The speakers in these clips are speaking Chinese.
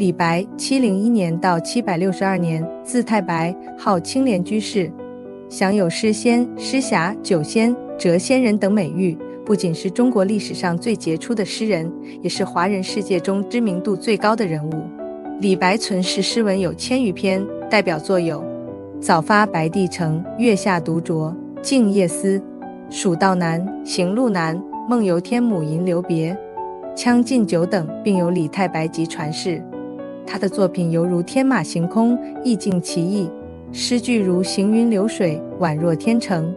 李白701年到762年，字太白，号青莲居士，享有诗仙、诗侠、酒仙、谪仙人等美誉，不仅是中国历史上最杰出的诗人，也是华人世界中知名度最高的人物。李白存世诗文有1000余篇，代表作有早发白帝城、月下独酌、静夜思、蜀道难、行路难、梦游天姥吟留别、将进酒等，并有李太白集传世。他的作品犹如天马行空，意境奇异，诗句如行云流水，宛若天成。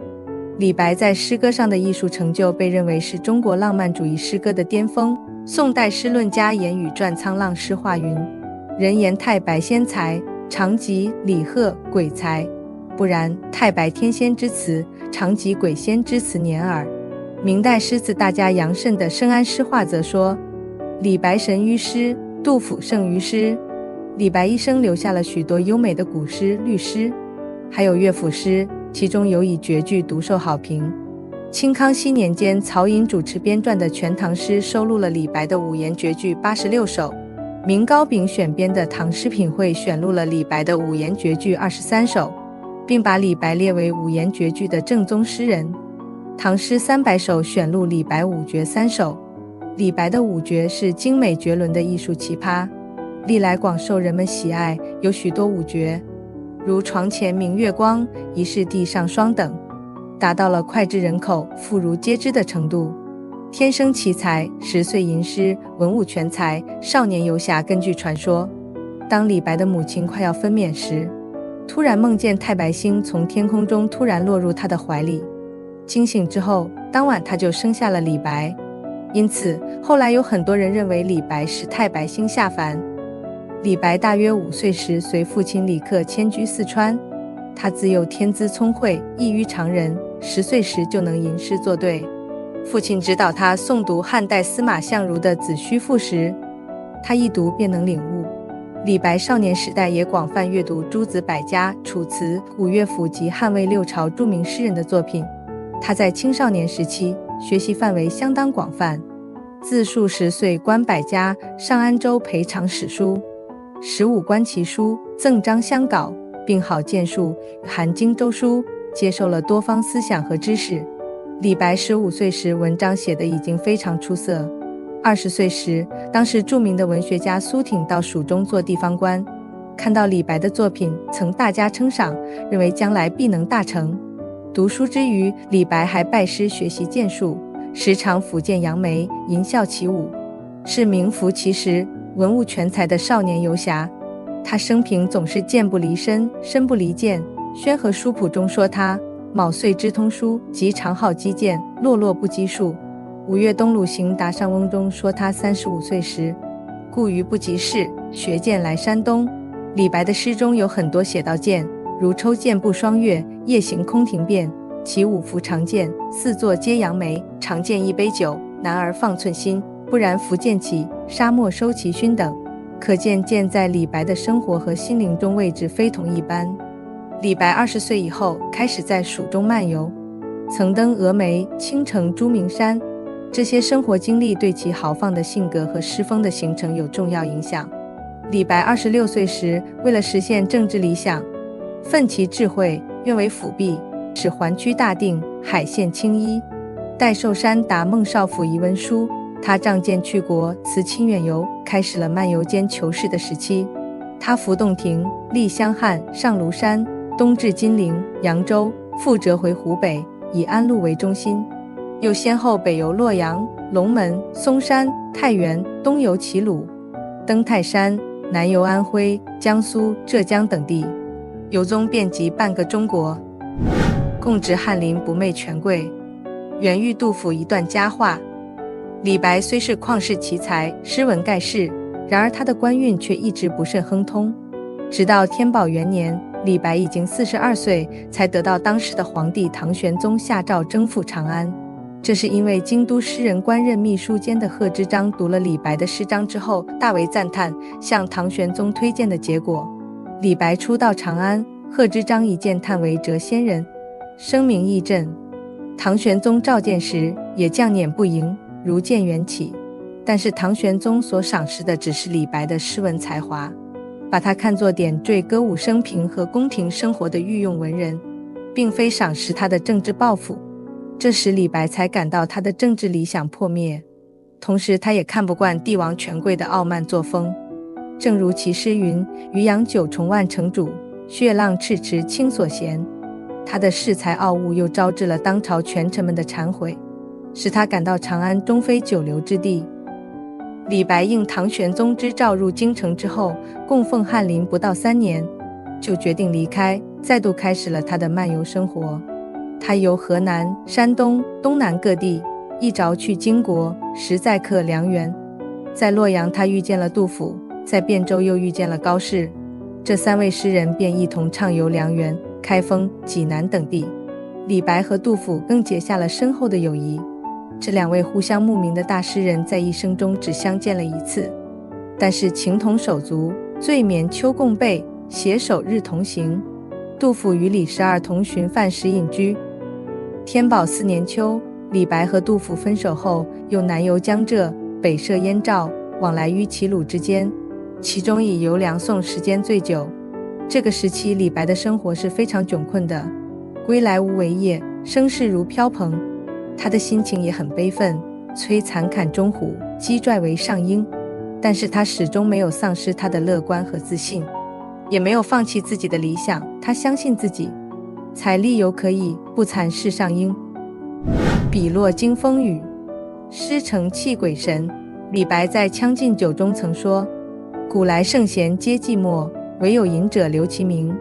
李白在诗歌上的艺术成就被认为是中国浪漫主义诗歌的巅峰。宋代诗论家严语传沧浪诗话云：人言太白仙才，常集李贺鬼才。不然，太白天仙之词，常集鬼仙之词年耳。明代诗词大家杨慎的《深谙诗话》则说：李白神于诗，杜甫胜于诗。李白一生留下了许多优美的古诗、律诗，还有乐府诗，其中有以绝句独受好评。清康熙年间，曹寅主持编撰的《全唐诗》收录了李白的五言绝句86首，明高秉选编的《唐诗品会》选录了李白的五言绝句23首，并把李白列为五言绝句的正宗诗人。唐诗300首选录李白五绝3首。李白的五绝是精美绝伦的艺术奇葩，历来广受人们喜爱，有许多五绝，如床前明月光、疑是地上霜等，达到了脍炙人口、妇孺皆知的程度。天生奇才，10岁吟诗，文武全才，少年游侠。根据传说，当李白的母亲快要分娩时，突然梦见太白星从天空中突然落入他的怀里，惊醒之后，当晚他就生下了李白。因此后来有很多人认为李白是太白星下凡。李白大约5岁时随父亲李克迁居四川，他自幼天资聪慧，异于常人，10岁时就能吟诗作对。父亲指导他诵读汉代司马相如的《子虚赋》时，他一读便能领悟。李白少年时代也广泛阅读诸子百家、楚辞、古乐府及汉魏六朝著名诗人的作品。他在青少年时期学习范围相当广泛，自数10岁观百家，上安州陪尝史书，15观其书，赠章相稿，并好剑术，含荆州书，接受了多方思想和知识。李白15岁时文章写得已经非常出色。20岁时，当时著名的文学家苏挺到蜀中做地方官，看到李白的作品，曾大加称赏，认为将来必能大成。读书之余，李白还拜师学习剑术，时常抚剑扬眉，吟啸起舞，是名副其实文武全才的少年游侠。他生平总是剑不离身，身不离剑。宣和书谱中说他卯岁知通书，即常好击剑，落落不击数。五岳东鲁行达上翁中说他35岁时，故于不及事，学剑来山东。李白的诗中有很多写到剑，如抽剑步霜月，夜行空庭变，起舞扶长剑，四座皆扬眉，长剑一杯酒，男儿放寸心，不然拂剑起，沙漠收其勋等。可见剑在李白的生活和心灵中位置非同一般。李白20岁以后开始在蜀中漫游，曾登峨眉、青城、朱名山，这些生活经历对其豪放的性格和诗风的形成有重要影响。李白26岁时，为了实现政治理想，奋其智慧，愿为辅弼，使环区大定，海县青衣。待寿山达孟少府遗文书，他仗剑去国，辞亲远游，开始了漫游兼求是的时期。他浮洞庭，历湘汉，上庐山，东至金陵、扬州，复折回湖北，以安陆为中心，又先后北游洛阳、龙门、嵩山、太原，东游齐鲁，登泰山，南游安徽、江苏、浙江等地，游踪遍及半个中国，共执翰林不昧权贵。原喻杜甫一段佳话：李白虽是旷世奇才，诗文盖世，然而他的官运却一直不甚亨通。直到天宝元年，李白已经42岁，才得到当时的皇帝唐玄宗下诏征赴长安。这是因为京都诗人官任秘书监的贺知章读了李白的诗章之后，大为赞叹，向唐玄宗推荐的结果。李白初到长安，贺知章一见叹为谪仙人，声名益振。唐玄宗召见时，也将辇不迎，如见缘起。但是唐玄宗所赏识的只是李白的诗文才华，把他看作点缀歌舞升平和宫廷生活的御用文人，并非赏识他的政治抱负。这时李白才感到他的政治理想破灭，同时他也看不惯帝王权贵的傲慢作风。正如其诗云：渔阳九重万乘主，血浪赤池清所嫌。他的恃才傲物又招致了当朝权臣们的忏悔，使他感到长安终非久留之地。李白应唐玄宗之诏入京城之后，供奉翰林不到3年，就决定离开，再度开始了他的漫游生活。他游河南、山东、东南各地，一着去荆国，十载客梁园。在洛阳他遇见了杜甫，在汴州又遇见了高适，这3位诗人便一同畅游梁园、开封、济南等地。李白和杜甫更结下了深厚的友谊。这2位互相慕名的大诗人在一生中只相见了1次，但是情同手足，醉眠秋共被，携手日同行。杜甫与李十二同寻范时隐居。天宝4年秋，李白和杜甫分手后，又南游江浙，北涉燕赵，往来于齐鲁之间，其中以游梁宋时间最久。这个时期李白的生活是非常窘困的，归来无为业，生事如飘蓬。他的心情也很悲愤，摧残砍中虎，击拽为上鹰。但是他始终没有丧失他的乐观和自信，也没有放弃自己的理想。他相信自己，采丽犹可以，不惭世上英。笔落惊风雨，诗成泣鬼神。李白在《将进酒》中曾说：古来圣贤皆寂寞，惟有饮者留其名。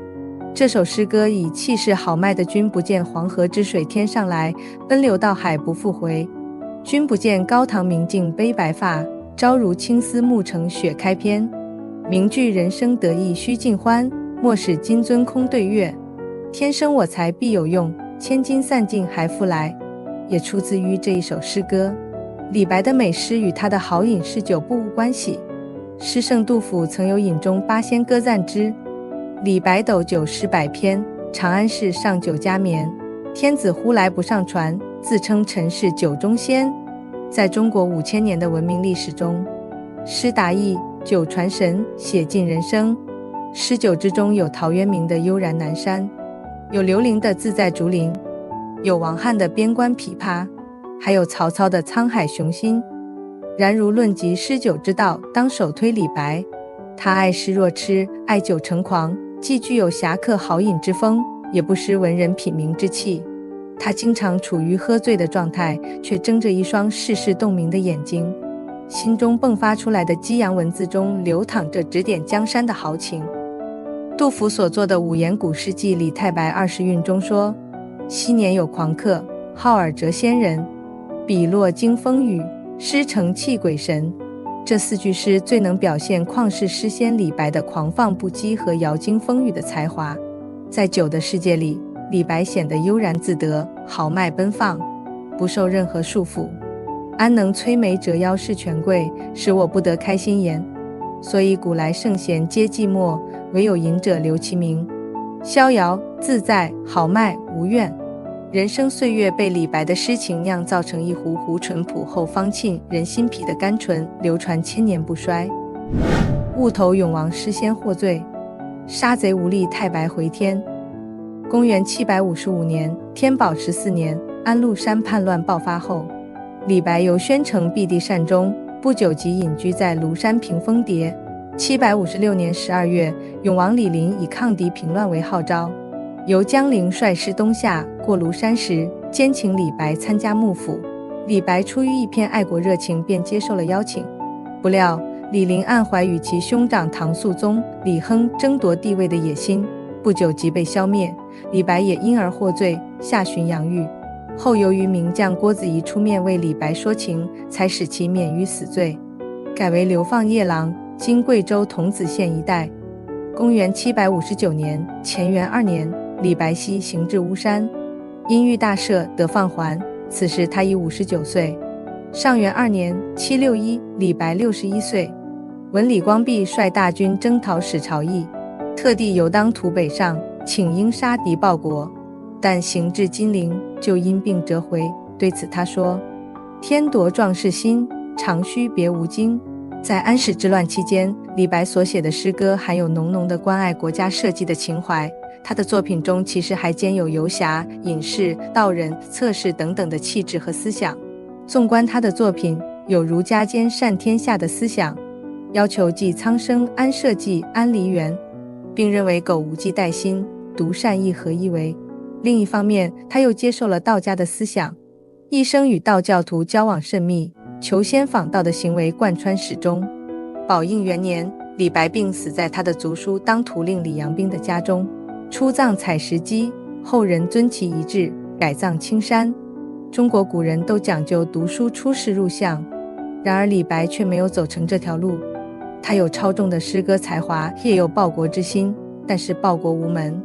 这首诗歌以气势豪迈的君不见黄河之水天上来，奔流到海不复回。君不见高堂明镜悲白发，朝如青丝暮成雪开篇。名句人生得意须尽欢，莫使金樽空对月。天生我材必有用，千金散尽还复来。也出自于这一首诗歌。李白的美诗与他的好饮嗜酒不无关系。诗圣杜甫曾有饮中8仙歌赞之：李白斗酒诗100篇，长安市上酒家眠。天子呼来不上船，自称臣是酒中仙。在中国5000年的文明历史中，诗达意，酒传神，写尽人生。诗酒之中有陶渊明的悠然南山，有刘伶的自在竹林，有王翰的边关琵琶，还有曹操的沧海雄心。然如论及诗酒之道，当首推李白。他爱诗若痴，爱酒成狂，既具有侠客豪饮之风，也不失文人品茗之气。他经常处于喝醉的状态，却睁着一双世事洞明的眼睛，心中迸发出来的激扬文字中流淌着指点江山的豪情。杜甫所作的五言古诗记李太白20韵中说：昔年有狂客，好尔谪仙人，笔落惊风雨，诗成泣鬼神。这4句诗最能表现旷世诗仙李白的狂放不羁和摇惊风雨的才华。在酒的世界里，李白显得悠然自得，豪迈奔放，不受任何束缚。安能摧眉折腰事权贵，使我不得开心颜。所以古来圣贤皆寂寞，惟有饮者留其名。逍遥自在，豪迈无怨。人生岁月被李白的诗情酿造成一壶壶淳朴后方沁人心脾的甘醇，流传千年不衰。误投永王诗仙获罪，杀贼无力太白回天。公元755年，天宝14年，安禄山叛乱爆发后，李白由宣城避地善终，不久即隐居在庐山屏风叠。756年12月，永王李璘以抗敌平乱为号召，由江陵率师东下，过庐山时，兼请李白参加幕府。李白出于一片爱国热情，便接受了邀请。不料李璘暗怀与其兄长唐肃宗李亨争夺帝位的野心，不久即被消灭。李白也因而获罪，下寻洋狱。后由于名将郭子仪出面为李白说情，才使其免于死罪，改为流放夜郎，今贵州桐梓县一带。公元759年，乾元2年，李白西行至巫山，因遇大赦，得放还。此时他已59岁。上元2年，761，李白61岁。闻李光弼率大军征讨史朝义，特地游当涂北上，请应杀敌报国，但行至金陵，就因病折回。对此他说：天夺壮士心，长须别无惊。在安史之乱期间，李白所写的诗歌含有浓浓的关爱国家社稷的情怀。他的作品中其实还兼有游侠、隐士、道人、侧士等等的气质和思想。纵观他的作品，有儒家兼善天下的思想，要求济苍生、安社稷、安黎元，并认为苟无忌待心，独善义合一为。另一方面，他又接受了道家的思想，一生与道教徒交往甚密，求仙访道的行为贯穿始终。宝应元年，李白病死在他的族叔当涂令李阳冰的家中，初葬采石矶，后人遵其遗志，改葬青山。中国古人都讲究读书出世入相，然而李白却没有走成这条路。他有超重的诗歌才华，也有报国之心，但是报国无门。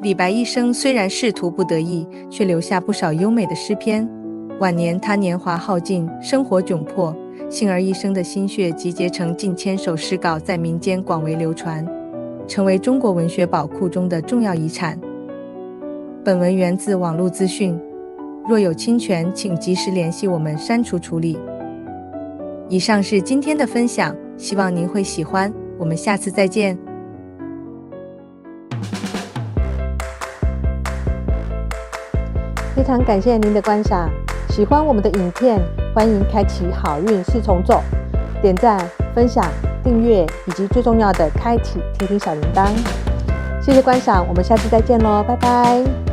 李白一生虽然仕途不得意，却留下不少优美的诗篇。晚年他年华耗尽，生活窘迫，幸而一生的心血集结成近千首诗稿，在民间广为流传，成为中国文学宝库中的重要遗产。本文源自网络资讯，若有侵权，请及时联系我们删除处理。以上是今天的分享，希望您会喜欢，我们下次再见。非常感谢您的观赏，喜欢我们的影片，欢迎开启好运四重奏，点赞、分享、订阅，以及最重要的开启贴心小铃铛。谢谢观赏，我们下次再见咯，拜拜。